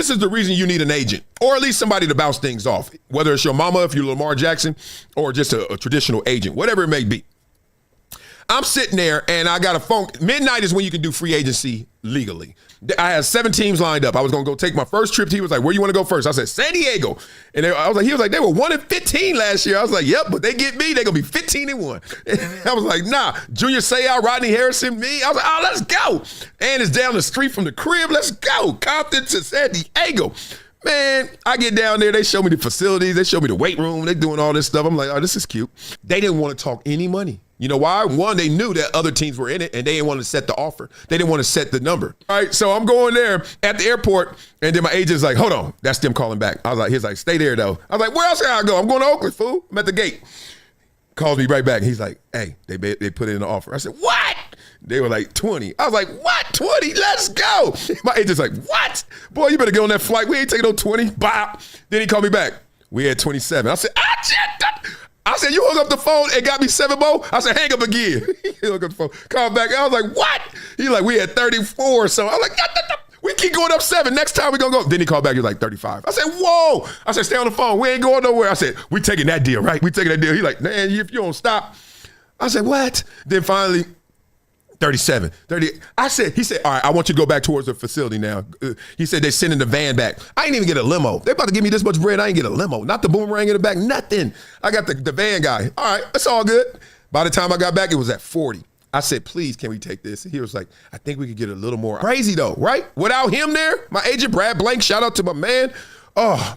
this is the reason you need an agent, or at least somebody to bounce things off, whether it's your mama, if you're Lamar Jackson, or just a traditional agent, whatever it may be. I'm sitting there and I got a phone. Midnight is when you can do free agency legally. I had 7 teams lined up. I was going to go take my first trip. He was like, where you want to go first? I said, San Diego. And he was like, they were 1-15 last year. I was like, yep, but they get me. They're going to be 15-1. I was like, nah. Junior Seau, Rodney Harrison, me. I was like, oh, let's go. And it's down the street from the crib. Let's go. Compton to San Diego. Man, I get down there. They show me the facilities. They show me the weight room. They doing all this stuff. I'm like, oh, this is cute. They didn't want to talk any money. You know why? One, they knew that other teams were in it, and they didn't want to set the offer. They didn't want to set the number. All right, so I'm going there at the airport, and then my agent's like, hold on. That's them calling back. He's like, stay there, though. I was like, where else can I go? I'm going to Oakland, fool. I'm at the gate. Calls me right back. He's like, hey, they put in an offer. I said, what? They were like 20. I was like, what? 20? Let's go. My agent's like, what? Boy, you better get on that flight. We ain't taking no 20. Bop. Then he called me back. We had 27. I said, I said, you hung up the phone and got me 7 more? I said, hang up again. He hung up the phone. Called back. I was like, what? He like, we had 34 or so. I was like, we keep going up 7. Next time we gonna go. Then he called back. He was like 35. I said, whoa. I said, stay on the phone. We ain't going nowhere. I said, we taking that deal, right? We taking that deal. He like, man, if you don't stop. I said, what? Then finally, 37, 30. He said, all right, I want you to go back towards the facility now. He said, they're sending the van back. I ain't even get a limo. They about to give me this much bread. I ain't get a limo. Not the boomerang in the back, nothing. I got the van guy. All right, it's all good. By the time I got back, it was at 40. I said, please, can we take this? He was like, I think we could get a little more. Crazy though, right? Without him there, my agent, Brad Blank, shout out to my man. Oh,